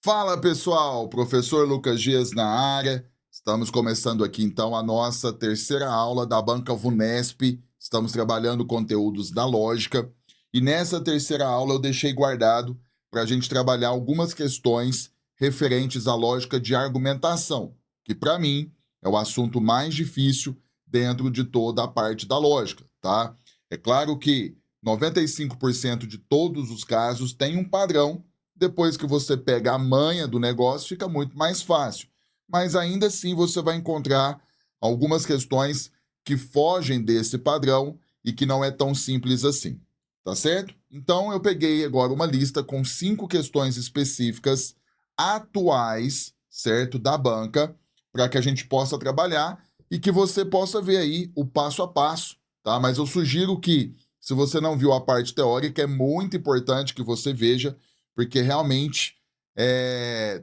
Fala pessoal, professor Lucas Dias na área. Estamos começando aqui então a nossa terceira aula da Banca Vunesp. Estamos trabalhando conteúdos da lógica e nessa terceira aula eu deixei guardado para a gente trabalhar algumas questões referentes à lógica de argumentação, que para mim é o assunto mais difícil dentro de toda a parte da lógica, tá? É claro que 95% de todos os casos tem um padrão. Depois que você pega a manha do negócio, fica muito mais fácil. Mas ainda assim você vai encontrar algumas questões que fogem desse padrão e que não é tão simples assim. Tá certo? Então eu peguei agora uma lista com 5 questões específicas atuais, certo? Da banca, para que a gente possa trabalhar e que você possa ver aí o passo a passo, tá? Mas eu sugiro que, se você não viu a parte teórica, é muito importante que você veja, porque realmente,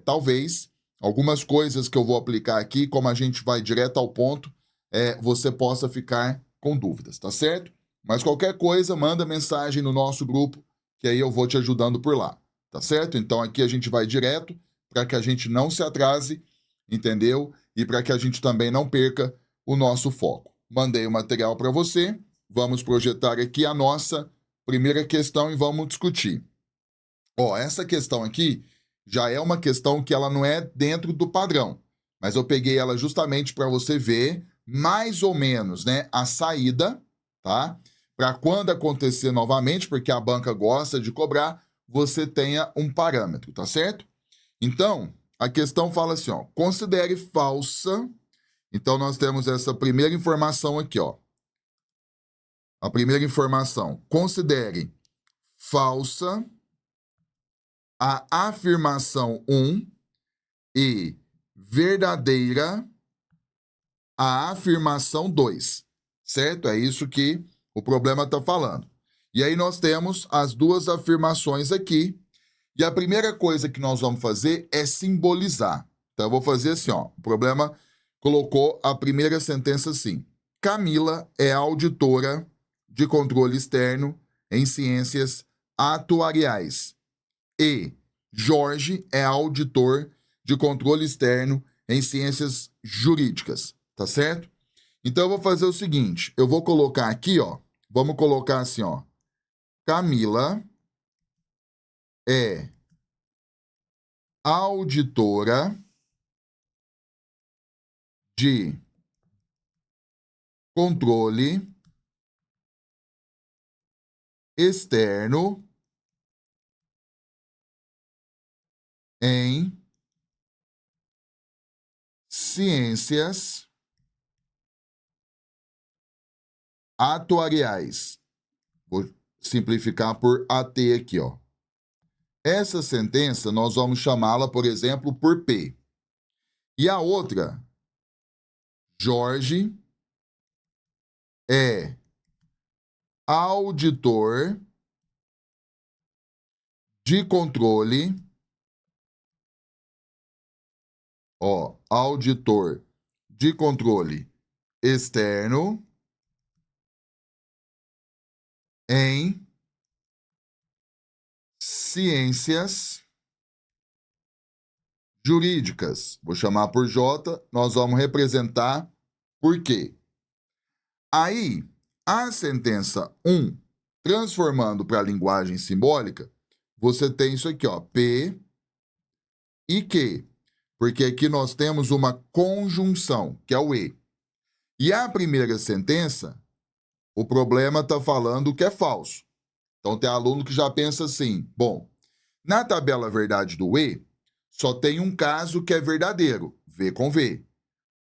talvez, algumas coisas que eu vou aplicar aqui, como a gente vai direto ao ponto, você possa ficar com dúvidas, tá certo? Mas qualquer coisa, manda mensagem no nosso grupo, que aí eu vou te ajudando por lá, tá certo? Então aqui a gente vai direto, para que a gente não se atrase, entendeu? E para que a gente também não perca o nosso foco. Mandei o material para você, vamos projetar aqui a nossa primeira questão e vamos discutir. Ó, essa questão aqui já é uma questão que ela não é dentro do padrão, mas eu peguei ela justamente para você ver mais ou menos, né, a saída, tá? Para quando acontecer novamente, porque a banca gosta de cobrar, você tenha um parâmetro, tá certo? Então, a questão fala assim, ó, considere falsa. Então nós temos essa primeira informação aqui, ó. A primeira informação, considere falsa a afirmação 1 e verdadeira a afirmação 2, certo? É isso que o problema está falando. E aí nós temos as duas afirmações aqui, e a primeira coisa que nós vamos fazer é simbolizar. Então eu vou fazer assim, ó, o problema colocou a primeira sentença assim: Camila é auditora de controle externo em ciências atuariais. E Jorge é auditor de controle externo em ciências jurídicas, tá certo? Então eu vou fazer o seguinte, eu vou colocar aqui, ó, vamos colocar assim, ó, Camila é auditora de controle externo em ciências atuariais. Vou simplificar por AT aqui, ó. Essa sentença nós vamos chamá-la, por exemplo, por P. E a outra, Jorge é auditor de controle, ó, auditor de controle externo em ciências jurídicas. Vou chamar por J, nós vamos representar por quê. Aí, a sentença 1, transformando para a linguagem simbólica, você tem isso aqui, ó, P e Q. Porque aqui nós temos uma conjunção, que é o E. E a primeira sentença, o problema está falando que é falso. Então tem aluno que já pensa assim, bom, na tabela verdade do E, só tem um caso que é verdadeiro, V com V.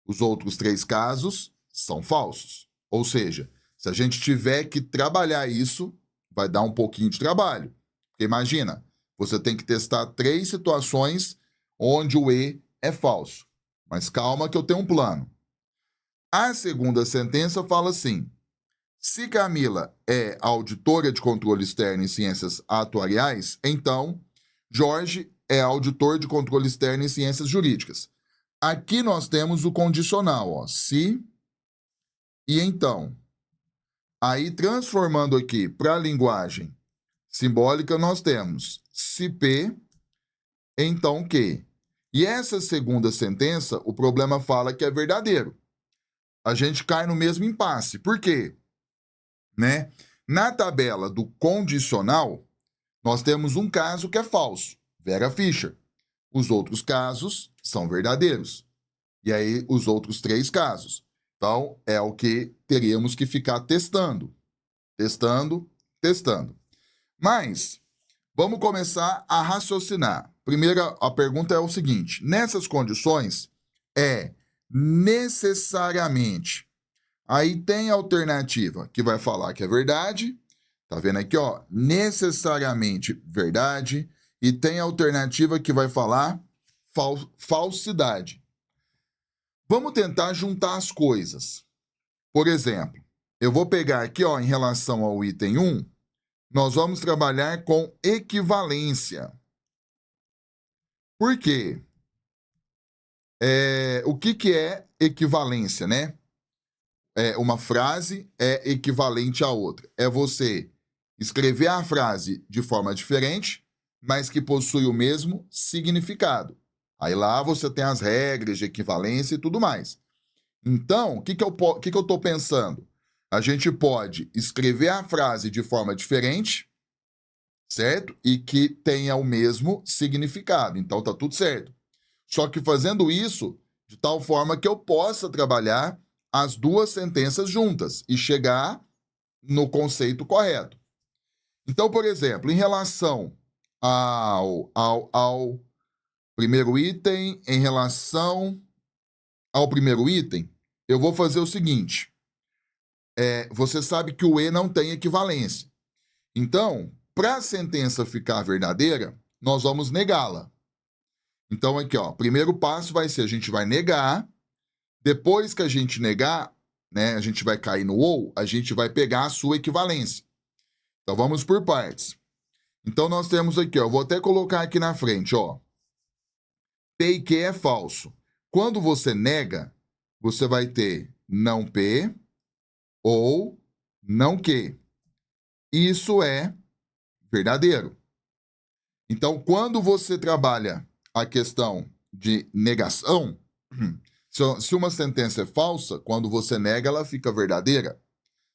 Os outros 3 casos são falsos. Ou seja, se a gente tiver que trabalhar isso, vai dar um pouquinho de trabalho. Porque imagina, você tem que testar 3 situações onde o E é falso. Mas calma que eu tenho um plano. A segunda sentença fala assim: se Camila é auditora de controle externo em ciências atuariais, então Jorge é auditor de controle externo em ciências jurídicas. Aqui nós temos o condicional, ó, se e então. Aí, transformando aqui para a linguagem simbólica, nós temos se P, então que. E essa segunda sentença, o problema fala que é verdadeiro. A gente cai no mesmo impasse. Por quê? Né? Na tabela do condicional, nós temos um caso que é falso, Vera Fischer. Os outros casos são verdadeiros. E aí, os outros 3 casos. Então, é o que teríamos que ficar testando. Testando. Mas, vamos começar a raciocinar. Primeira, a pergunta é o seguinte: nessas condições, é necessariamente. Aí tem a alternativa que vai falar que é verdade. Tá vendo aqui, ó? Necessariamente verdade. E tem a alternativa que vai falar falsidade. Vamos tentar juntar as coisas. Por exemplo, eu vou pegar aqui, ó, em relação ao item 1, nós vamos trabalhar com equivalência. Por quê? O que é equivalência, né? Uma frase é equivalente à outra. É você escrever a frase de forma diferente, mas que possui o mesmo significado. Aí lá você tem as regras de equivalência e tudo mais. Então, o que eu estou pensando? A gente pode escrever a frase de forma diferente, certo? E que tenha o mesmo significado. Então, tá tudo certo. Só que fazendo isso de tal forma que eu possa trabalhar as 2 sentenças juntas e chegar no conceito correto. Então, por exemplo, em relação ao primeiro item, eu vou fazer o seguinte. Você sabe que o E não tem equivalência. Então, para a sentença ficar verdadeira, nós vamos negá-la. Então, aqui, ó, primeiro passo vai ser, a gente vai negar. Depois que a gente negar, né, a gente vai cair no ou, a gente vai pegar a sua equivalência. Então, vamos por partes. Então, nós temos aqui, ó, vou até colocar aqui na frente, ó. P e Q é falso. Quando você nega, você vai ter não P ou não Q. Isso é verdadeiro. Então, quando você trabalha a questão de negação, se uma sentença é falsa, quando você nega, ela fica verdadeira.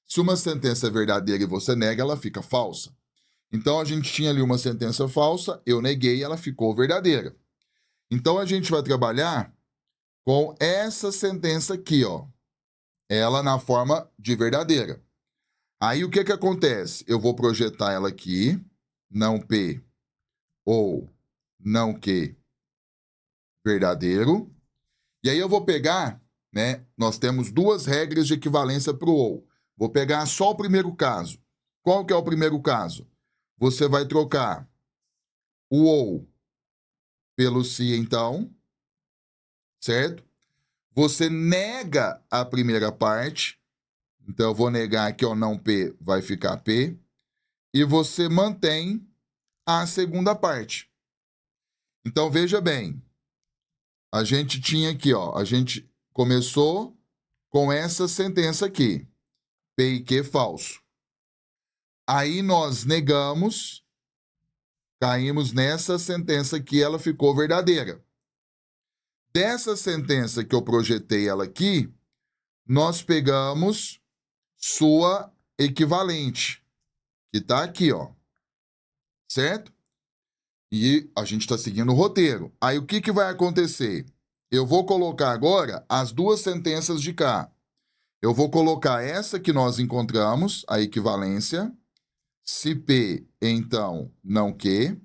Se uma sentença é verdadeira e você nega, ela fica falsa. Então, a gente tinha ali uma sentença falsa, eu neguei, ela ficou verdadeira. Então, a gente vai trabalhar com essa sentença aqui, ó. Ela na forma de verdadeira. Aí, o que acontece? Eu vou projetar ela aqui, não P ou não Q, verdadeiro. E aí eu vou pegar, né? Nós temos 2 regras de equivalência para o ou. Vou pegar só o primeiro caso. Qual que é o primeiro caso? Você vai trocar o ou pelo se, então, certo? Você nega a primeira parte. Então, eu vou negar aqui, ó, não P, vai ficar P. E você mantém a segunda parte. Então, veja bem. A gente tinha aqui, ó, a gente começou com essa sentença aqui. P e Q falso. Aí nós negamos, caímos nessa sentença aqui, ela ficou verdadeira. Dessa sentença que eu projetei ela aqui, nós pegamos sua equivalente, que está aqui, ó. Certo? E a gente está seguindo o roteiro. Aí o que vai acontecer? Eu vou colocar agora as 2 sentenças de cá. Eu vou colocar essa que nós encontramos, a equivalência, se P, então, não Q.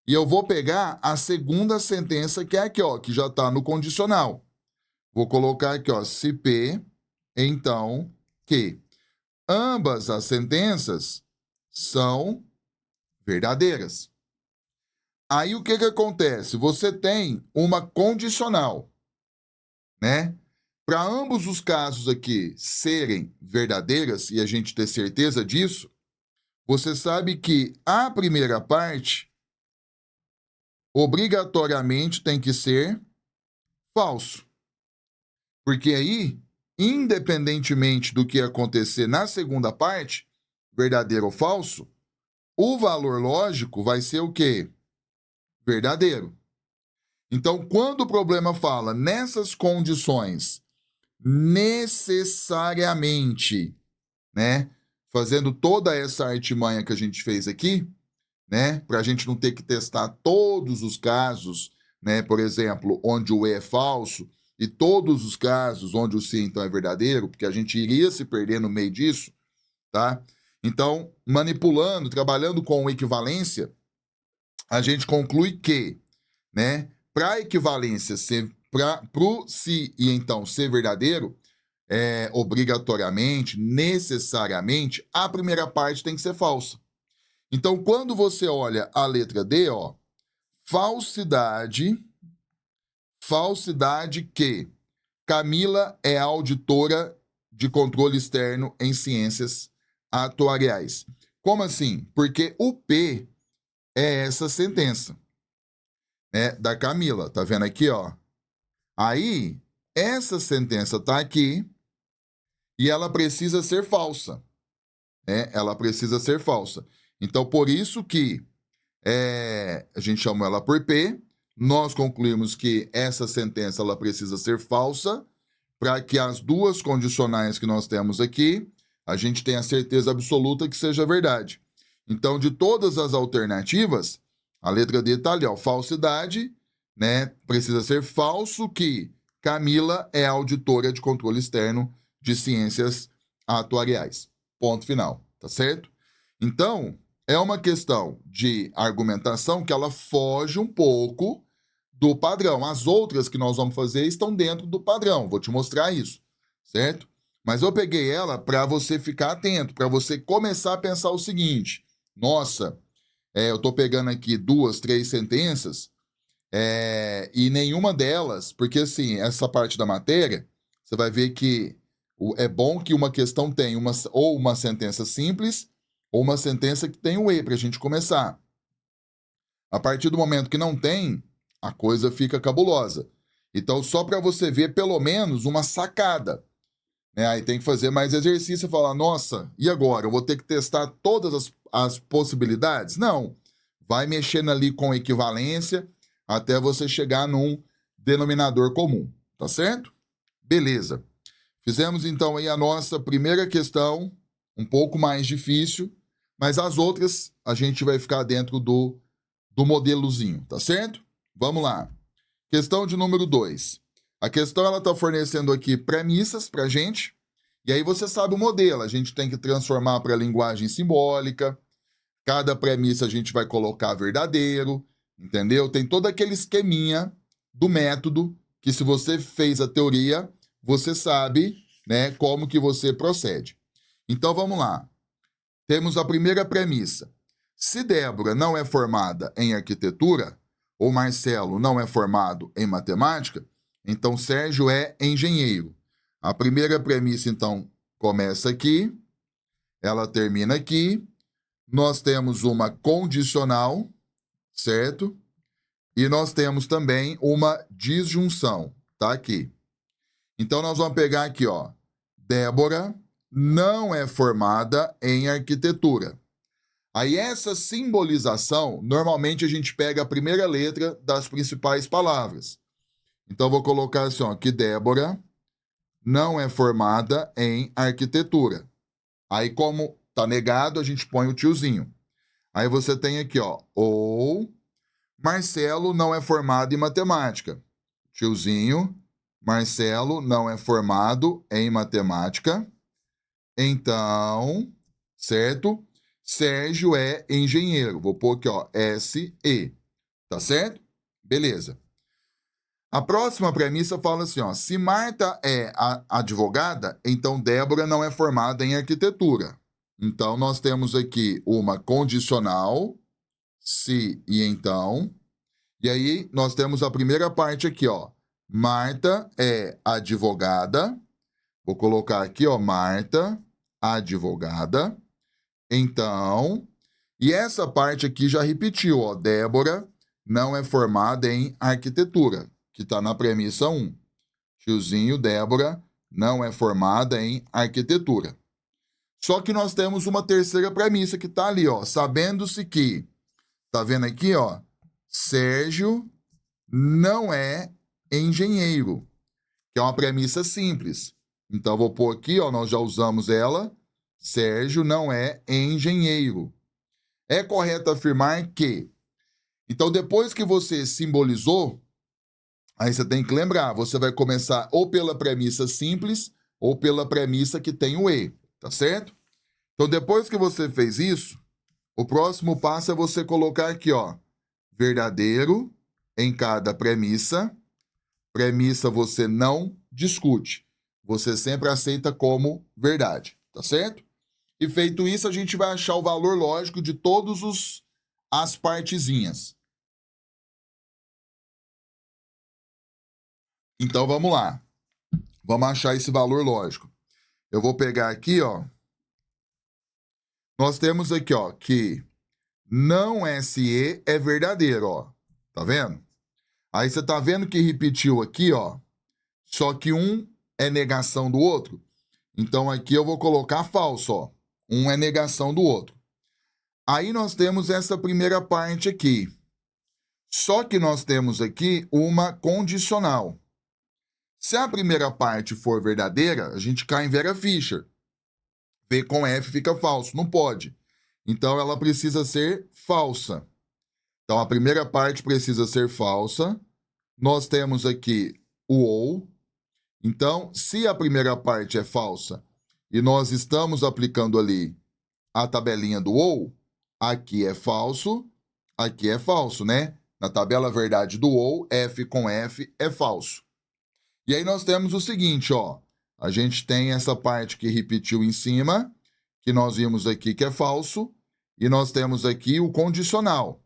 E eu vou pegar a segunda sentença, que é aqui, ó, que já está no condicional. Vou colocar aqui, ó, se P, então, Q. Ambas as sentenças são verdadeiras. Aí o que acontece? Você tem uma condicional, né? Para ambos os casos aqui serem verdadeiras, e a gente ter certeza disso, você sabe que a primeira parte obrigatoriamente tem que ser falso. Porque aí, independentemente do que acontecer na segunda parte, verdadeiro ou falso, o valor lógico vai ser o quê? verdadeiro. Então, quando o problema fala nessas condições, necessariamente, né, fazendo toda essa artimanha que a gente fez aqui, né, para a gente não ter que testar todos os casos, né, por exemplo, onde o E é falso, e todos os casos onde o sim, então, é verdadeiro, porque a gente iria se perder no meio disso, tá? Então, manipulando, trabalhando com equivalência, a gente conclui que, né, para a equivalência ser para o se e então ser verdadeiro, obrigatoriamente, necessariamente, a primeira parte tem que ser falsa. Então, quando você olha a letra D, ó, falsidade que Camila é auditora de controle externo em ciências atuariais. Como assim? Porque o P é essa sentença, né, da Camila. Tá vendo aqui, ó? Aí, essa sentença tá aqui e ela precisa ser falsa, né? Ela precisa ser falsa. Então, por isso que a gente chama ela por P, nós concluímos que essa sentença ela precisa ser falsa para que as duas condicionais que nós temos aqui, a gente tenha certeza absoluta que seja verdade. Então, de todas as alternativas, a letra D está ali, ó, falsidade, né? Precisa ser falso que Camila é auditora de controle externo de ciências atuariais. Ponto final, tá certo? Então, é uma questão de argumentação que ela foge um pouco do padrão. As outras que nós vamos fazer estão dentro do padrão. Vou te mostrar isso, certo? Mas eu peguei ela para você ficar atento, para você começar a pensar o seguinte: nossa, eu estou pegando aqui 2, 3 sentenças e nenhuma delas, porque assim, essa parte da matéria, você vai ver que é bom que uma questão tenha ou uma sentença simples ou uma sentença que tem o E para a gente começar. A partir do momento que não tem, a coisa fica cabulosa. Então, só para você ver pelo menos uma sacada. Né? Aí tem que fazer mais exercício e falar, nossa, e agora? Eu vou ter que testar todas as possibilidades? Não. Vai mexendo ali com equivalência até você chegar num denominador comum. Tá certo? Beleza. Fizemos então aí a nossa primeira questão, um pouco mais difícil, mas as outras a gente vai ficar dentro do modelozinho, tá certo? Vamos lá. Questão de número 2. A questão ela está fornecendo aqui premissas para a gente, e aí você sabe o modelo, a gente tem que transformar para a linguagem simbólica, cada premissa a gente vai colocar verdadeiro, entendeu? Tem todo aquele esqueminha do método, que se você fez a teoria, você sabe, né, como que você procede. Então vamos lá. Temos a primeira premissa. Se Débora não é formada em arquitetura, ou Marcelo não é formado em matemática, então Sérgio é engenheiro. A primeira premissa, então, começa aqui, ela termina aqui. Nós temos uma condicional, certo? E nós temos também uma disjunção, tá aqui. Então, nós vamos pegar aqui, ó. Débora não é formada em arquitetura. Aí essa simbolização, normalmente a gente pega a primeira letra das principais palavras. Então, vou colocar assim, ó, que Débora não é formada em arquitetura. Aí, como tá negado, a gente põe o tiozinho. Aí você tem aqui, ó, ou Marcelo não é formado em matemática. Tiozinho, Marcelo não é formado em matemática. Então, certo? Sérgio é engenheiro. Vou pôr aqui, ó, SE. Tá certo? Beleza. A próxima premissa fala assim, ó, se Marta é a advogada, então Débora não é formada em arquitetura. Então, nós temos aqui uma condicional, se e então. E aí, nós temos a primeira parte aqui, ó. Marta é advogada. Vou colocar aqui, ó, Marta, advogada. Então, e essa parte aqui já repetiu, ó. Débora não é formada em arquitetura, que está na premissa 1. Tiozinho, Débora não é formada em arquitetura. Só que nós temos uma terceira premissa que está ali, ó. Sabendo-se que, tá vendo aqui, ó? Sérgio não é engenheiro, que é uma premissa simples. Então, vou pôr aqui, ó, nós já usamos ela. Sérgio não é engenheiro. É correto afirmar que... Então, depois que você simbolizou, aí você tem que lembrar, você vai começar ou pela premissa simples ou pela premissa que tem o E, tá certo? Então, depois que você fez isso, o próximo passo é você colocar aqui, ó, verdadeiro em cada premissa. Premissa você não discute. Você sempre aceita como verdade, tá certo? E feito isso, a gente vai achar o valor lógico de todas as partezinhas. Então, vamos lá. Vamos achar esse valor lógico. Eu vou pegar aqui, ó. Nós temos aqui, ó, que não SE é verdadeiro, ó. Tá vendo? Aí você tá vendo que repetiu aqui, ó. Só que um é negação do outro. Então, aqui eu vou colocar falso, ó. Um é negação do outro. Aí nós temos essa primeira parte aqui. Só que nós temos aqui uma condicional. Se a primeira parte for verdadeira, a gente cai em Vera Fischer. V com F fica falso. Não pode. Então, ela precisa ser falsa. Então, a primeira parte precisa ser falsa. Nós temos aqui o ou. Então, se a primeira parte é falsa e nós estamos aplicando ali a tabelinha do ou, aqui é falso, né? Na tabela verdade do ou, F com F é falso. E aí nós temos o seguinte, ó. A gente tem essa parte que repetiu em cima, que nós vimos aqui que é falso, e nós temos aqui o condicional.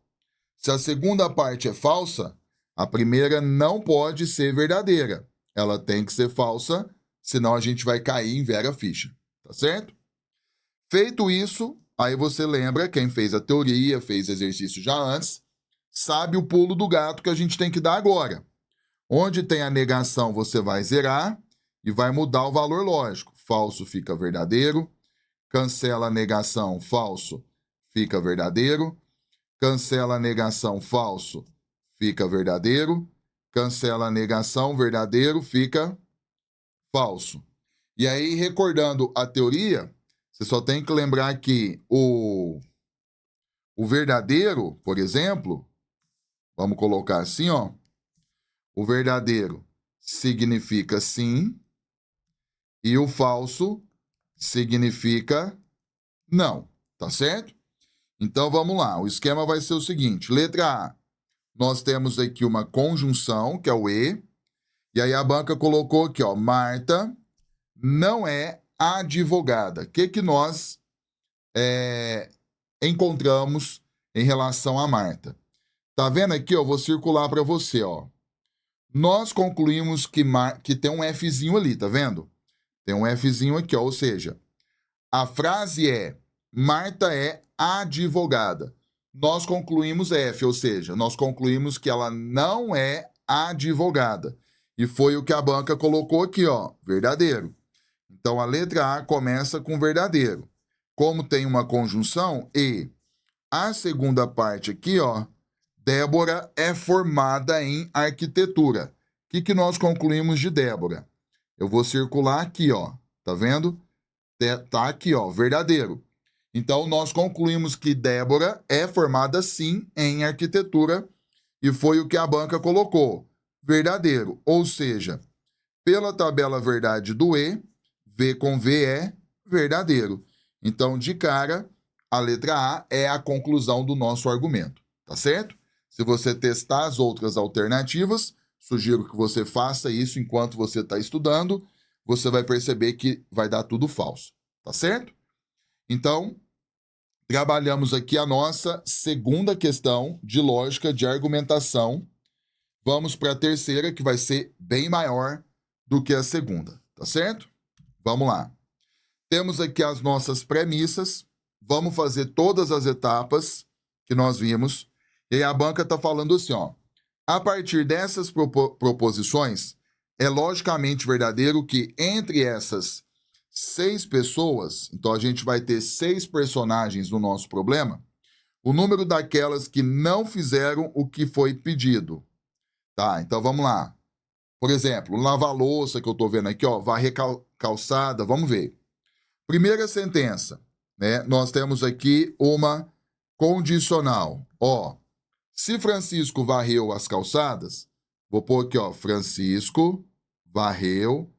Se a segunda parte é falsa, a primeira não pode ser verdadeira. Ela tem que ser falsa, senão a gente vai cair em Vera Fischer, tá certo? Feito isso, aí você lembra, quem fez a teoria, fez exercício já antes, sabe o pulo do gato que a gente tem que dar agora. Onde tem a negação, você vai zerar e vai mudar o valor lógico. Falso fica verdadeiro, cancela a negação, falso fica verdadeiro, cancela a negação, falso fica verdadeiro, cancela a negação, verdadeiro fica falso. E aí, recordando a teoria, você só tem que lembrar que o verdadeiro, por exemplo, vamos colocar assim, ó. O verdadeiro significa sim e o falso significa não, tá certo? Então, vamos lá. O esquema vai ser o seguinte. Letra A, nós temos aqui uma conjunção, que é o E. E aí a banca colocou aqui, ó, Marta não é advogada. O que nós encontramos em relação a Marta? Tá vendo aqui, ó? Vou circular para você, ó. Nós concluímos que tem um Fzinho ali, tá vendo? Tem um Fzinho aqui, ó. Ou seja, a frase é Marta é advogada. Nós concluímos F, ou seja, nós concluímos que ela não é advogada. E foi o que a banca colocou aqui, ó, verdadeiro. Então, a letra A começa com verdadeiro. Como tem uma conjunção, e a segunda parte aqui, ó, Débora é formada em arquitetura. O que nós concluímos de Débora? Eu vou circular aqui, ó, tá vendo? Tá aqui, ó, verdadeiro. Então, nós concluímos que Débora é formada, sim, em arquitetura, e foi o que a banca colocou, verdadeiro. Ou seja, pela tabela verdade do E, V com V é verdadeiro. Então, de cara, a letra A é a conclusão do nosso argumento, tá certo? Se você testar as outras alternativas, sugiro que você faça isso enquanto você está estudando, você vai perceber que vai dar tudo falso, tá certo? Então, trabalhamos aqui a nossa segunda questão de lógica de argumentação. Vamos para a terceira, que vai ser bem maior do que a segunda, tá certo? Vamos lá. Temos aqui as nossas premissas. Vamos fazer todas as etapas que nós vimos. E aí a banca está falando assim, ó. A partir dessas proposições, é logicamente verdadeiro que entre essas 6 pessoas, então a gente vai ter 6 personagens no nosso problema, o número daquelas que não fizeram o que foi pedido. Tá, então vamos lá. Por exemplo, lavar louça, que eu estou vendo aqui, ó, varrer calçada, vamos ver. Primeira sentença, né? Nós temos aqui uma condicional. Ó, se Francisco varreu as calçadas, vou pôr aqui, ó, Francisco varreu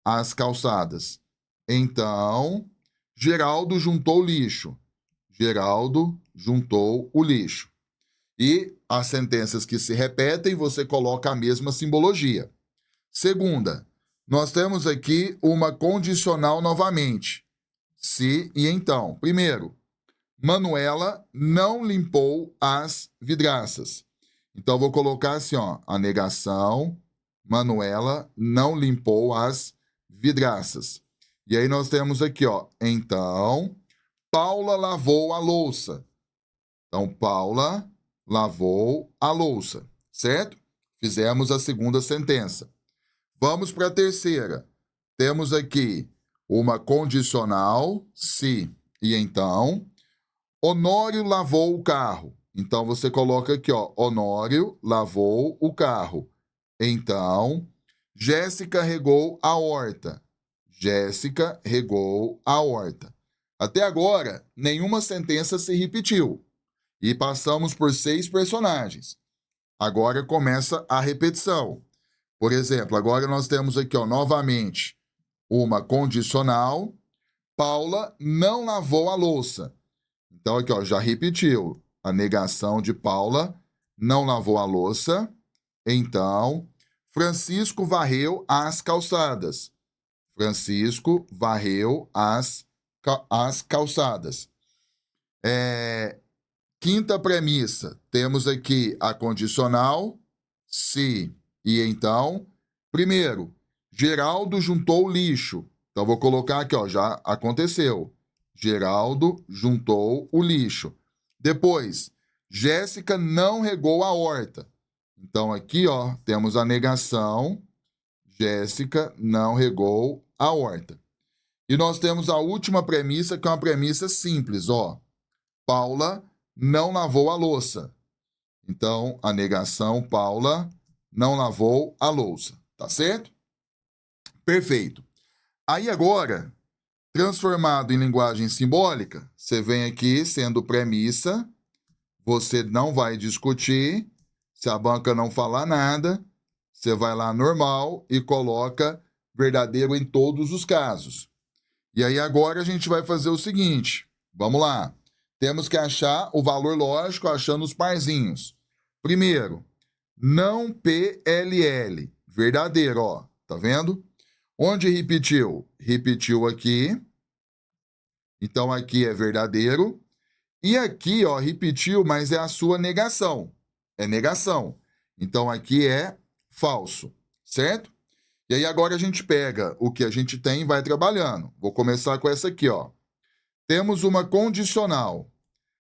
as calçadas. Então, Geraldo juntou o lixo. Geraldo juntou o lixo. E as sentenças que se repetem, você coloca a mesma simbologia. Segunda, nós temos aqui uma condicional novamente. Se e então. Primeiro, Manuela não limpou as vidraças. Então, vou colocar assim, ó, a negação, Manuela não limpou as vidraças. E aí nós temos aqui, ó, então, Paula lavou a louça. Então, Paula lavou a louça, certo? Fizemos a segunda sentença. Vamos para a terceira. Temos aqui uma condicional, se e então. Honório lavou o carro. Então, você coloca aqui, ó, Honório lavou o carro. Então, Jéssica regou a horta. Jéssica regou a horta. Até agora, nenhuma sentença se repetiu. E passamos por 6 personagens. Agora começa a repetição. Por exemplo, agora nós temos aqui, ó, novamente, uma condicional. Paula não lavou a louça. Então, aqui, ó, já repetiu. A negação de Paula não lavou a louça. Então, Francisco varreu as calçadas. Francisco varreu as calçadas. Quinta premissa. Temos aqui a condicional, se e então. Primeiro, Geraldo juntou o lixo. Então, vou colocar aqui, ó, já aconteceu. Geraldo juntou o lixo. Depois, Jéssica não regou a horta. Então, aqui, ó, temos a negação. Jéssica não regou a horta. E nós temos a última premissa, que é uma premissa simples, ó. Paula não lavou a louça. Então, a negação, Paula não lavou a louça. Tá certo? Perfeito. Aí agora, transformado em linguagem simbólica, você vem aqui sendo premissa, você não vai discutir, se a banca não falar nada, você vai lá normal e coloca verdadeiro em todos os casos. E aí agora a gente vai fazer o seguinte, vamos lá. Temos que achar o valor lógico achando os parzinhos. Primeiro, não PLL, verdadeiro, ó, tá vendo? Onde repetiu? Repetiu aqui. Então, aqui é verdadeiro. E aqui, ó, repetiu, mas é a sua negação. É negação. Então, aqui é falso, certo? E aí, agora a gente pega o que a gente tem e vai trabalhando. Vou começar com essa aqui, ó. Temos uma condicional.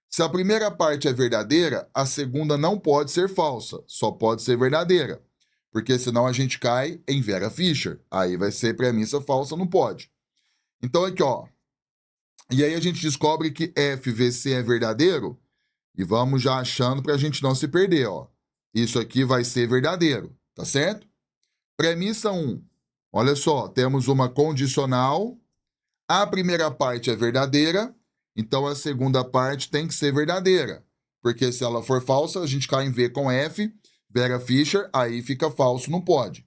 Se a primeira parte é verdadeira, a segunda não pode ser falsa, só pode ser verdadeira. Porque senão a gente cai em Vera Fischer. Aí vai ser premissa falsa, não pode. Então aqui, ó. E aí a gente descobre que FVC é verdadeiro e vamos já achando para a gente não se perder, ó. Isso aqui vai ser verdadeiro, tá certo? Premissa 1. Olha só, temos uma condicional. A primeira parte é verdadeira, então a segunda parte tem que ser verdadeira. Porque se ela for falsa, a gente cai em V com F, Vera Fischer, aí fica falso, não pode.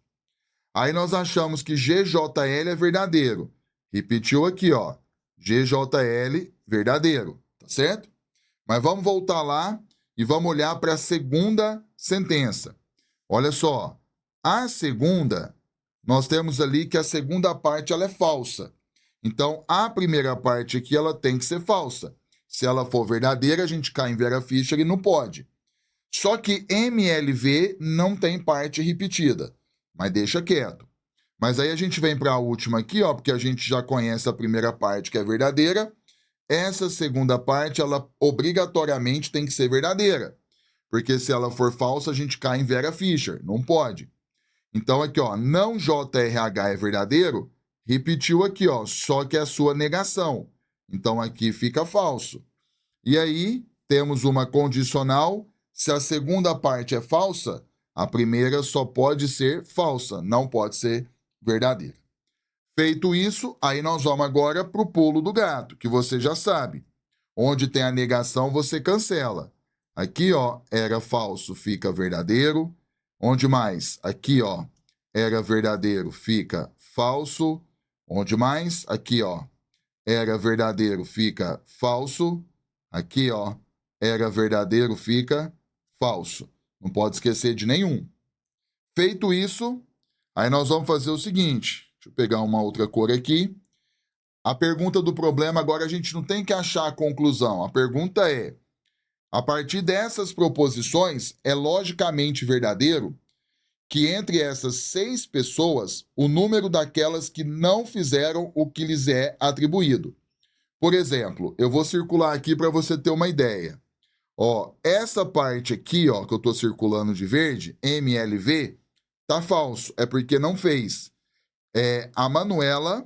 Aí nós achamos que GJL é verdadeiro. Repetiu aqui, ó. GJL, verdadeiro, tá certo? Mas vamos voltar lá e vamos olhar para a segunda sentença. Olha só, a segunda, nós temos ali que a segunda parte ela é falsa. Então, a primeira parte aqui ela tem que ser falsa. Se ela for verdadeira, a gente cai em Vera Fischer e não pode. Só que MLV não tem parte repetida, mas deixa quieto. Mas aí a gente vem para a última aqui, ó, porque a gente já conhece a primeira parte que é verdadeira. Essa segunda parte, ela obrigatoriamente tem que ser verdadeira. Porque se ela for falsa, a gente cai em Vera Fischer. Não pode. Então aqui, ó, não JRH é verdadeiro, repetiu aqui, ó, só que é a sua negação. Então aqui fica falso. E aí, temos uma condicional. Se a segunda parte é falsa, a primeira só pode ser falsa, não pode ser verdadeira. Feito isso, aí nós vamos agora para o pulo do gato, que você já sabe. Onde tem a negação, você cancela. Aqui, ó, era falso, fica verdadeiro. Onde mais? Aqui, ó, era verdadeiro, fica falso. Onde mais? Aqui, ó, era verdadeiro, fica falso. Aqui, ó, era verdadeiro, fica falso. Não pode esquecer de nenhum. Feito isso, aí nós vamos fazer o seguinte. Deixa eu pegar uma outra cor aqui. A pergunta do problema, agora a gente não tem que achar a conclusão. A pergunta é, a partir dessas proposições, é logicamente verdadeiro que entre essas 6 pessoas, o número daquelas que não fizeram o que lhes é atribuído. Por exemplo, eu vou circular aqui para você ter uma ideia. Ó, essa parte aqui, ó, que eu estou circulando de verde, MLV, tá falso, é porque não fez. A Manuela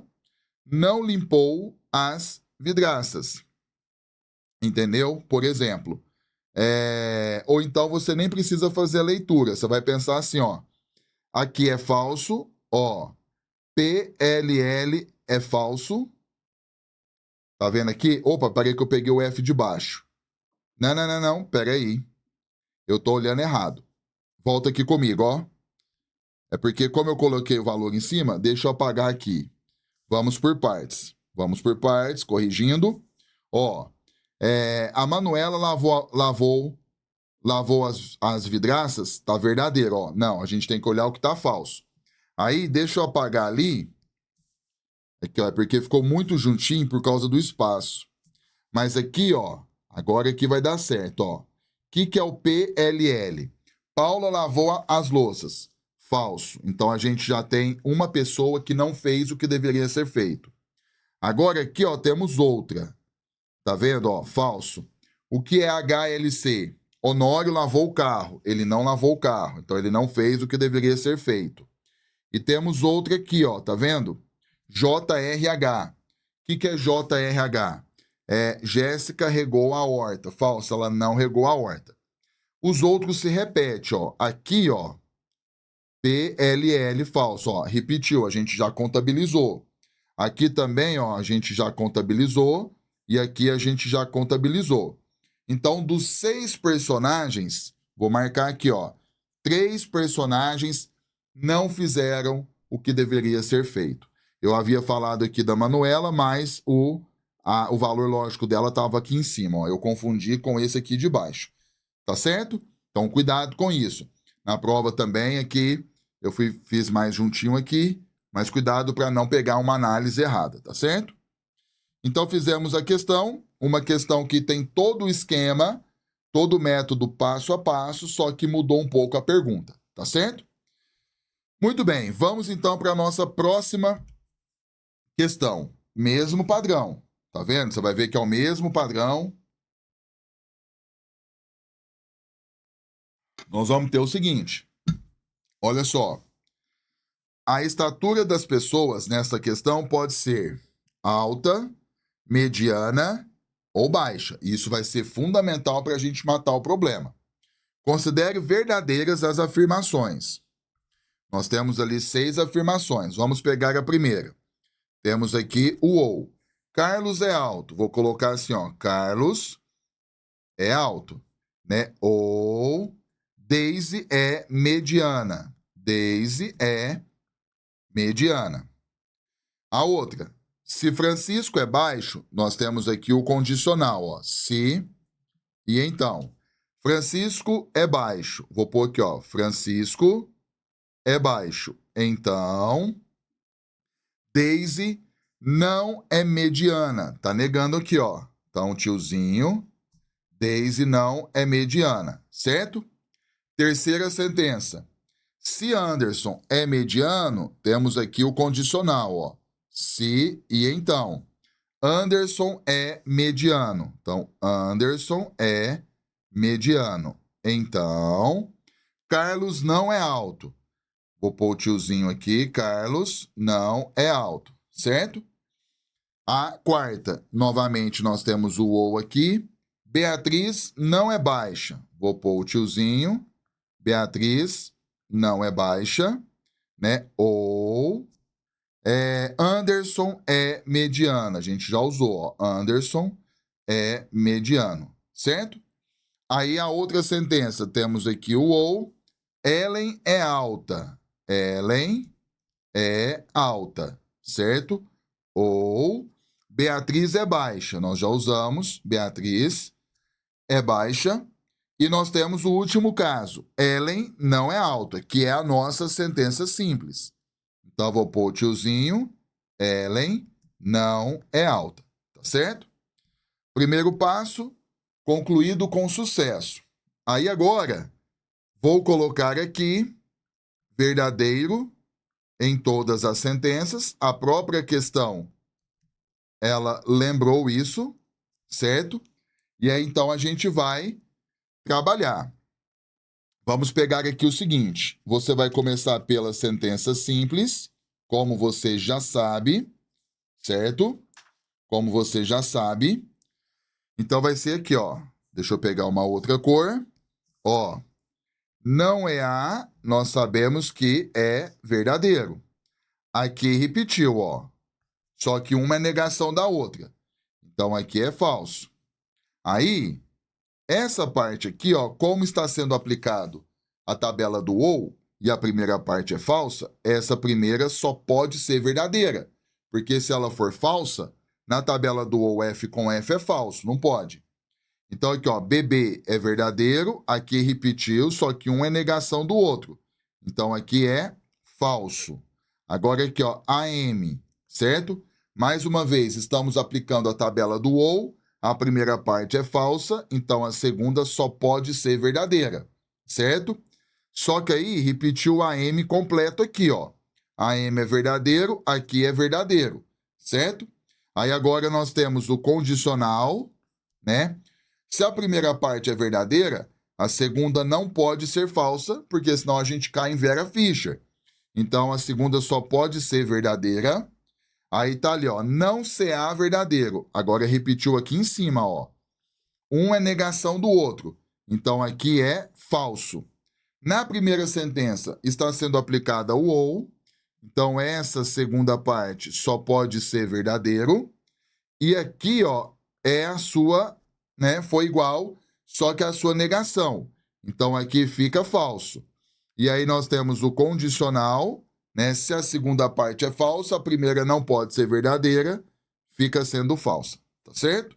não limpou as vidraças. Entendeu? Por exemplo. Ou então você nem precisa fazer a leitura. Você vai pensar assim, ó. Aqui é falso, ó. PLL é falso. Tá vendo aqui? Opa, parei que eu peguei o F de baixo. Não. Pera aí. Eu tô olhando errado. Volta aqui comigo, ó. É porque como eu coloquei o valor em cima, deixa eu apagar aqui. Vamos por partes. Vamos por partes, corrigindo. Ó, a Manuela lavou as vidraças, tá verdadeiro, ó. Não, a gente tem que olhar o que tá falso. Aí, deixa eu apagar ali. Aqui, ó, é porque ficou muito juntinho por causa do espaço. Mas aqui, ó, agora aqui vai dar certo, ó. O que é o PLL? Paula lavou as louças. Falso. Então, a gente já tem uma pessoa que não fez o que deveria ser feito. Agora aqui, ó, temos outra. Tá vendo, ó? Falso. O que é HLC? Honório lavou o carro. Ele não lavou o carro. Então, ele não fez o que deveria ser feito. E temos outra aqui, ó. Tá vendo? JRH. O que é JRH? Jéssica regou a horta. Falso, ela não regou a horta. Os outros se repetem, ó. Aqui, ó. PLL, falso, ó. Repetiu, a gente já contabilizou. Aqui também, ó, a gente já contabilizou. E aqui a gente já contabilizou. Então, dos 6 personagens, vou marcar aqui, ó. 3 personagens não fizeram o que deveria ser feito. Eu havia falado aqui da Manuela, mas o valor lógico dela estava aqui em cima. Ó. Eu confundi com esse aqui de baixo. Tá certo? Então, cuidado com isso. Na prova também aqui, eu fiz mais juntinho aqui, mas cuidado para não pegar uma análise errada, tá certo? Então, fizemos a questão, uma questão que tem todo o esquema, todo o método passo a passo, só que mudou um pouco a pergunta, tá certo? Muito bem, vamos então para a nossa próxima questão. Mesmo padrão, tá vendo? Você vai ver que é o mesmo padrão. Nós vamos ter o seguinte, olha só. A estatura das pessoas nesta questão pode ser alta, mediana ou baixa. Isso vai ser fundamental para a gente matar o problema. Considere verdadeiras as afirmações. Nós temos ali 6 afirmações. Vamos pegar a primeira. Temos aqui o ou. Carlos é alto. Vou colocar assim, ó. Carlos é alto, né? Ou Daisy é mediana. Daisy é mediana. A outra. Se Francisco é baixo, nós temos aqui o condicional, ó. Se e então. Francisco é baixo. Vou pôr aqui, ó. Francisco é baixo. Então, Daisy não é mediana. Tá negando aqui, ó. Então, tiozinho, Daisy não é mediana, certo? Terceira sentença. Se Anderson é mediano, temos aqui o condicional, ó. Se e então. Anderson é mediano. Então, Anderson é mediano. Então, Carlos não é alto. Vou pôr o tiozinho aqui. Carlos não é alto, certo? A quarta, novamente, nós temos o ou aqui. Beatriz não é baixa. Vou pôr o tiozinho. Beatriz não é baixa, né? Ou Anderson é mediana. A gente já usou, ó. Anderson é mediano, certo? Aí a outra sentença, temos aqui o ou. Ellen é alta. Ellen é alta, certo? Ou Beatriz é baixa. Nós já usamos. Beatriz é baixa. E nós temos o último caso. Ellen não é alta, que é a nossa sentença simples. Então, eu vou pôr o tiozinho. Ellen não é alta. Tá certo? Primeiro passo, concluído com sucesso. Aí agora, vou colocar aqui verdadeiro em todas as sentenças. A própria questão, ela lembrou isso, certo? E aí, então, a gente vai trabalhar. Vamos pegar aqui o seguinte. Você vai começar pela sentença simples, como você já sabe, certo? Como você já sabe. Então, vai ser aqui, ó. Deixa eu pegar uma outra cor. Ó. Não é A, nós sabemos que é verdadeiro. Aqui repetiu, ó. Só que uma é negação da outra. Então, aqui é falso. Aí, essa parte aqui, ó, como está sendo aplicado a tabela do ou, e a primeira parte é falsa, essa primeira só pode ser verdadeira. Porque se ela for falsa, na tabela do ou F com F é falso, não pode. Então aqui, ó, bebê é verdadeiro, aqui repetiu, só que um é negação do outro. Então aqui é falso. Agora aqui, ó, AM, certo? Mais uma vez, estamos aplicando a tabela do ou, a primeira parte é falsa, então a segunda só pode ser verdadeira, certo? Só que aí repetiu o AM completo aqui, ó. AM é verdadeiro, aqui é verdadeiro, certo? Aí agora nós temos o condicional, né? Se a primeira parte é verdadeira, a segunda não pode ser falsa, porque senão a gente cai em Vera Fischer. Então a segunda só pode ser verdadeira. Aí tá ali, ó, não será verdadeiro. Agora repetiu aqui em cima, ó. Um é negação do outro. Então aqui é falso. Na primeira sentença está sendo aplicada o ou. Então essa segunda parte só pode ser verdadeiro. E aqui, ó, é a sua, né, foi igual, só que a sua negação. Então aqui fica falso. E aí nós temos o condicional, né? Se a segunda parte é falsa, a primeira não pode ser verdadeira, fica sendo falsa, tá certo?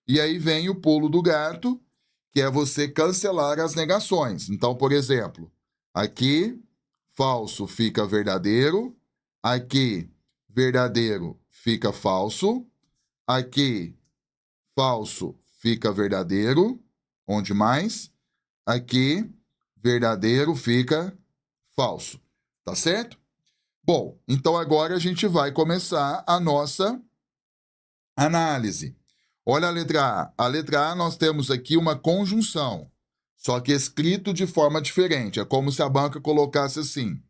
E aí vem o pulo do gato, que é você cancelar as negações. Então, por exemplo, aqui falso fica verdadeiro, aqui verdadeiro fica falso, aqui falso fica verdadeiro, onde mais? Aqui verdadeiro fica falso, tá certo? Bom, então agora a gente vai começar a nossa análise. Olha a letra A. A letra A nós temos aqui uma conjunção, só que escrito de forma diferente. É como se a banca colocasse assim: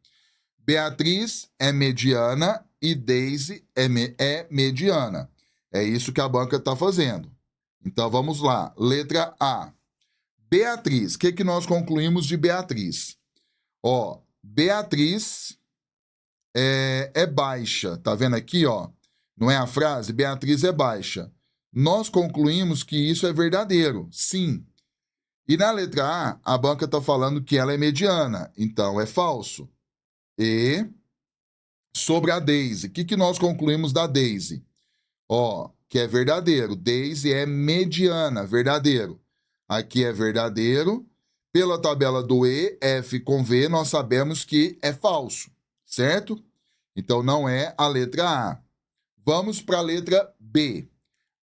Beatriz é mediana e Daisy é mediana. É isso que a banca está fazendo. Então vamos lá. Letra A. Beatriz. O que nós concluímos de Beatriz? Ó, Beatriz é baixa. Tá vendo aqui, ó? Não é a frase? Beatriz é baixa. Nós concluímos que isso é verdadeiro. Sim. E na letra A, a banca está falando que ela é mediana. Então é falso. E sobre a Daisy. O que nós concluímos da Daisy? Ó, que é verdadeiro. Daisy é mediana, verdadeiro. Aqui é verdadeiro. Pela tabela do E, F com V, nós sabemos que é falso, certo? Então não é a letra A. Vamos para a letra B.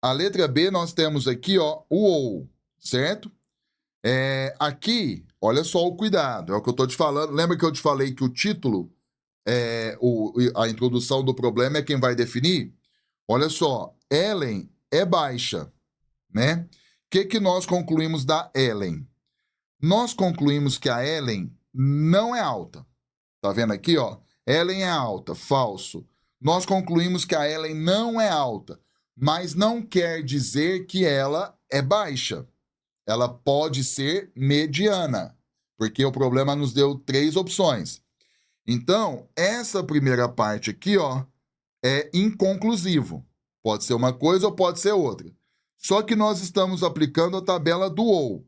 A letra B nós temos aqui, ó, o ou, certo? Aqui, olha só o cuidado, é o que eu estou te falando. Lembra que eu te falei que o título, a introdução do problema é quem vai definir? Olha só, Ellen é baixa, né? O que nós concluímos da Ellen? Nós concluímos que a Ellen não é alta. Tá vendo aqui, ó? Ellen é alta, falso. Nós concluímos que a Ellen não é alta, mas não quer dizer que ela é baixa. Ela pode ser mediana, porque o problema nos deu 3 opções. Então, essa primeira parte aqui, ó, é inconclusivo. Pode ser uma coisa ou pode ser outra. Só que nós estamos aplicando a tabela do ou.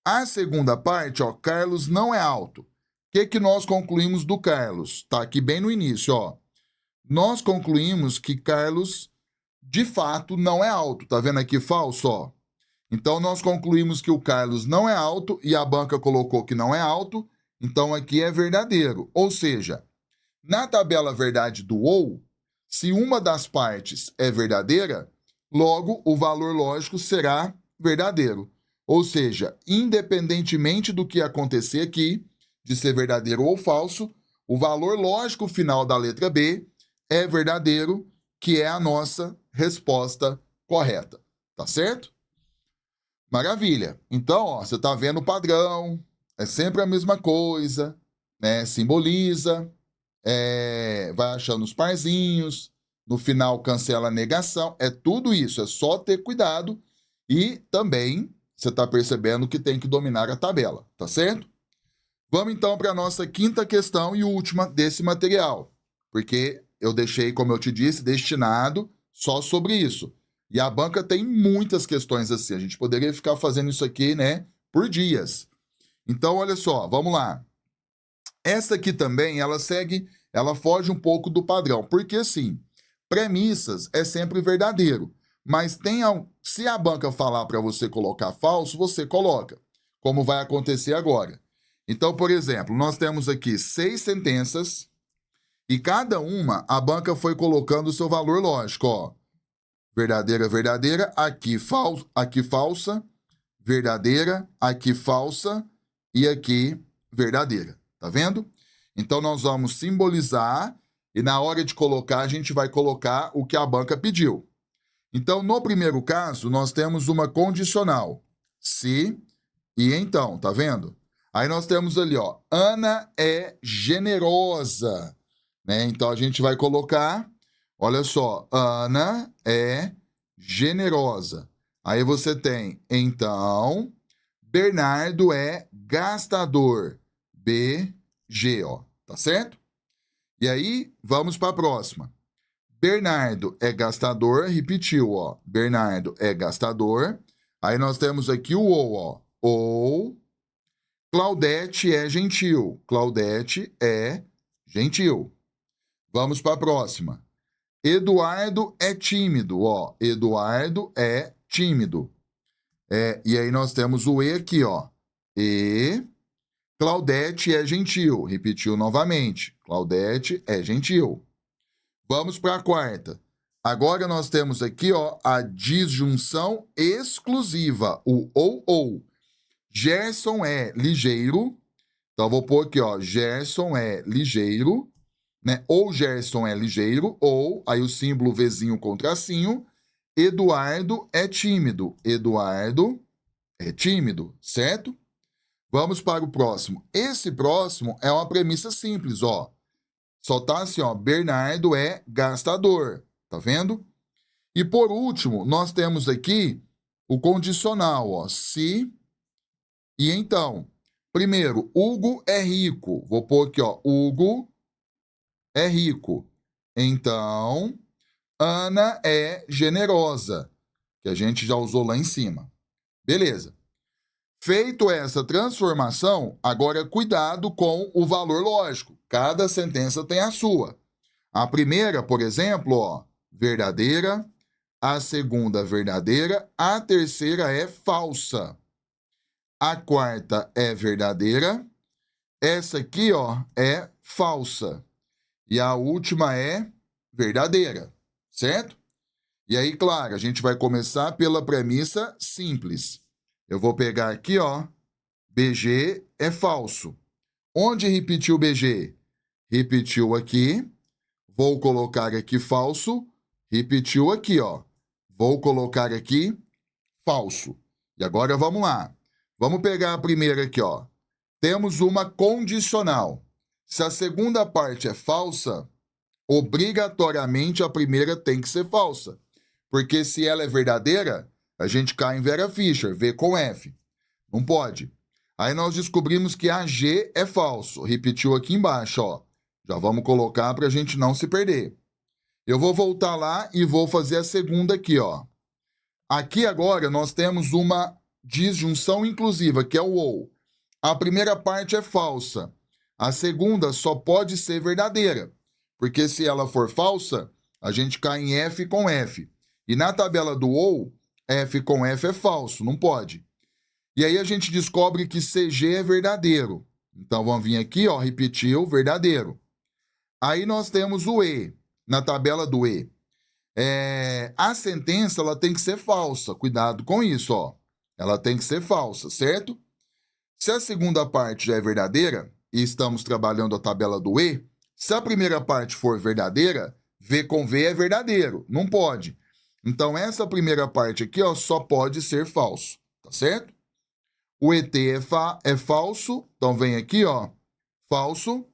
A segunda parte, ó, Carlos não é alto. O que nós concluímos do Carlos? Tá aqui bem no início, ó. Nós concluímos que Carlos, de fato, não é alto. Tá vendo aqui falso, ó? Então, nós concluímos que o Carlos não é alto e a banca colocou que não é alto. Então, aqui é verdadeiro. Ou seja, na tabela verdade do ou, se uma das partes é verdadeira, logo o valor lógico será verdadeiro. Ou seja, independentemente do que acontecer aqui, de ser verdadeiro ou falso, o valor lógico final da letra B é verdadeiro, que é a nossa resposta correta. Tá certo? Maravilha. Então, ó, você está vendo o padrão, é sempre a mesma coisa, né? Simboliza, vai achando os parzinhos, no final cancela a negação, é tudo isso, é só ter cuidado e também você está percebendo que tem que dominar a tabela, tá certo? Vamos então para a nossa quinta questão e última desse material, porque eu deixei, como eu te disse, destinado só sobre isso. E a banca tem muitas questões assim, a gente poderia ficar fazendo isso aqui, né, por dias. Então, olha só, vamos lá. Essa aqui também, ela foge um pouco do padrão, porque assim, premissas é sempre verdadeiro, mas se a banca falar para você colocar falso, você coloca, como vai acontecer agora. Então, por exemplo, nós temos aqui 6 sentenças e cada uma a banca foi colocando o seu valor lógico, ó. Verdadeira, verdadeira, aqui falsa, verdadeira, aqui falsa e aqui verdadeira. Tá vendo? Então, nós vamos simbolizar e na hora de colocar, a gente vai colocar o que a banca pediu. Então, no primeiro caso, nós temos uma condicional. Se e então, tá vendo? Aí nós temos ali, ó, Ana é generosa, né? Então, a gente vai colocar, olha só, Ana é generosa. Aí você tem, então, Bernardo é gastador. BG, ó, tá certo? E aí, vamos para a próxima. Bernardo é gastador, repetiu, ó. Bernardo é gastador. Aí nós temos aqui o ou, ó. Ou Claudete é gentil. Claudete é gentil. Vamos para a próxima. Eduardo é tímido, ó. Eduardo é tímido. E aí nós temos o E aqui, ó. E Claudete é gentil. Repetiu novamente. Claudete é gentil. Vamos para a quarta. Agora nós temos aqui, ó, a disjunção exclusiva, o ou. Gerson é ligeiro. Então, vou pôr aqui, ó, Gerson é ligeiro, né? Ou Gerson é ligeiro, ou, aí o símbolo Vzinho com tracinho, Eduardo é tímido. Eduardo é tímido, certo? Vamos para o próximo. Esse próximo é uma premissa simples, ó. Só tá assim, ó, Bernardo é gastador, tá vendo? E por último, nós temos aqui o condicional, ó, se e então. Primeiro, Hugo é rico. Vou pôr aqui, ó, Hugo é rico. Então, Ana é generosa, que a gente já usou lá em cima. Beleza. Feito essa transformação, agora cuidado com o valor lógico. Cada sentença tem a sua. A primeira, por exemplo, ó, verdadeira. A segunda, verdadeira. A terceira é falsa. A quarta é verdadeira. Essa aqui, ó, é falsa. E a última é verdadeira, certo? E aí, claro, a gente vai começar pela premissa simples. Eu vou pegar aqui, ó, BG é falso. Onde repetiu BG? Repetiu aqui. Vou colocar aqui falso. Repetiu aqui, ó. Vou colocar aqui falso. E agora vamos lá. Vamos pegar a primeira aqui, ó. Temos uma condicional. Se a segunda parte é falsa, obrigatoriamente a primeira tem que ser falsa. Porque se ela é verdadeira, a gente cai em Vera Fischer, V com F. Não pode. Aí nós descobrimos que AG é falso. Repetiu aqui embaixo, ó. Já vamos colocar para a gente não se perder. Eu vou voltar lá e vou fazer a segunda aqui, ó. Aqui agora nós temos uma disjunção inclusiva, que é o ou. A primeira parte é falsa. A segunda só pode ser verdadeira. Porque se ela for falsa, a gente cai em F com F. E na tabela do ou, F com F é falso, não pode. E aí a gente descobre que CG é verdadeiro. Então vamos vir aqui, ó, repetiu, verdadeiro. Aí nós temos o E, na tabela do E. A sentença ela tem que ser falsa, cuidado com isso, ó. Ela tem que ser falsa, certo? Se a segunda parte já é verdadeira, e estamos trabalhando a tabela do E, se a primeira parte for verdadeira, V com V é verdadeiro, não pode. Então essa primeira parte aqui, ó, só pode ser falso, tá certo? O ET é falso, então vem aqui, ó, falso.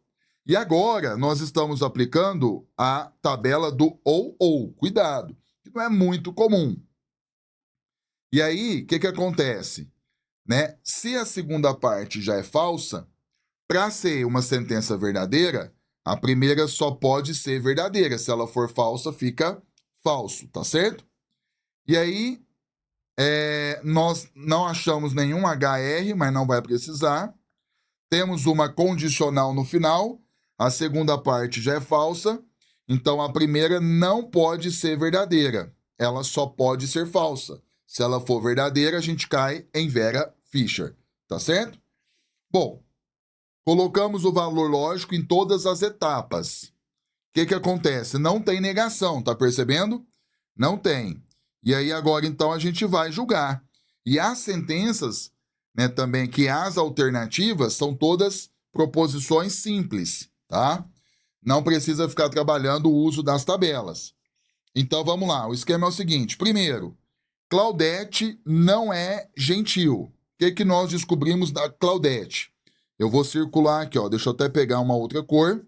E agora nós estamos aplicando a tabela do ou. Cuidado, que não é muito comum. E aí, o que acontece? Né? Se a segunda parte já é falsa, para ser uma sentença verdadeira, a primeira só pode ser verdadeira. Se ela for falsa, fica falso, tá certo? E aí, nós não achamos nenhum HR, mas não vai precisar. Temos uma condicional no final. A segunda parte já é falsa, então a primeira não pode ser verdadeira. Ela só pode ser falsa. Se ela for verdadeira, a gente cai em Vera Fischer, tá certo? Bom, colocamos o valor lógico em todas as etapas. O que acontece? Não tem negação, tá percebendo? Não tem. E aí agora, então, a gente vai julgar. E as sentenças, né, também, que as alternativas são todas proposições simples. Tá? Não precisa ficar trabalhando o uso das tabelas. Então, vamos lá. O esquema é o seguinte. Primeiro, Claudete não é gentil. O que nós descobrimos da Claudete? Eu vou circular aqui, ó. Deixa eu até pegar uma outra cor.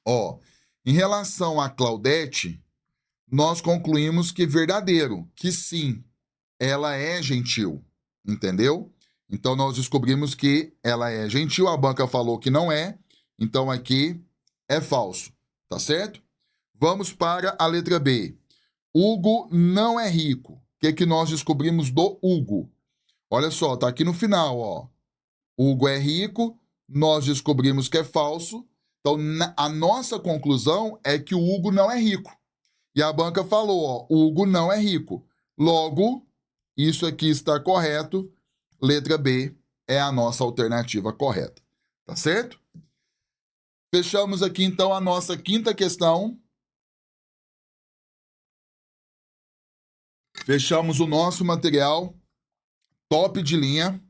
Ó, em relação a Claudete, nós concluímos que verdadeiro, que sim, ela é gentil. Entendeu? Então, nós descobrimos que ela é gentil. A banca falou que não é. Então, aqui é falso, tá certo? Vamos para a letra B. Hugo não é rico. O que nós descobrimos do Hugo? Olha só, tá aqui no final, ó. Hugo é rico, nós descobrimos que é falso. Então, a nossa conclusão é que o Hugo não é rico. E a banca falou, ó, Hugo não é rico. Logo, isso aqui está correto. Letra B é a nossa alternativa correta, tá certo? Fechamos aqui, então, a nossa quinta questão. Fechamos o nosso material top de linha.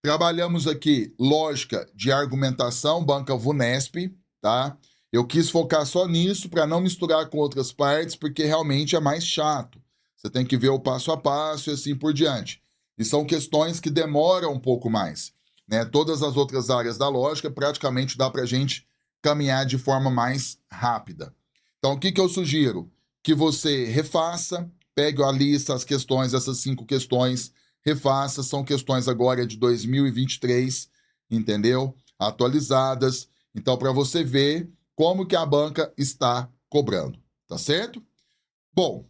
Trabalhamos aqui lógica de argumentação, banca VUNESP, tá? Eu quis focar só nisso para não misturar com outras partes, porque realmente é mais chato. Você tem que ver o passo a passo e assim por diante. E são questões que demoram um pouco mais, né? Todas as outras áreas da lógica praticamente dá para a gente caminhar de forma mais rápida. Então, o que eu sugiro? Que você refaça, pegue a lista, as questões, essas 5 questões, refaça, são questões agora de 2023, entendeu? Atualizadas. Então, para você ver como que a banca está cobrando, tá certo? Bom,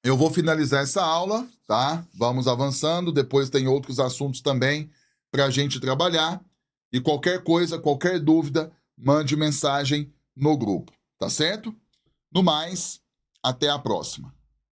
eu vou finalizar essa aula, tá? Vamos avançando, depois tem outros assuntos também para a gente trabalhar. E qualquer coisa, qualquer dúvida, mande mensagem no grupo, tá certo? No mais, até a próxima.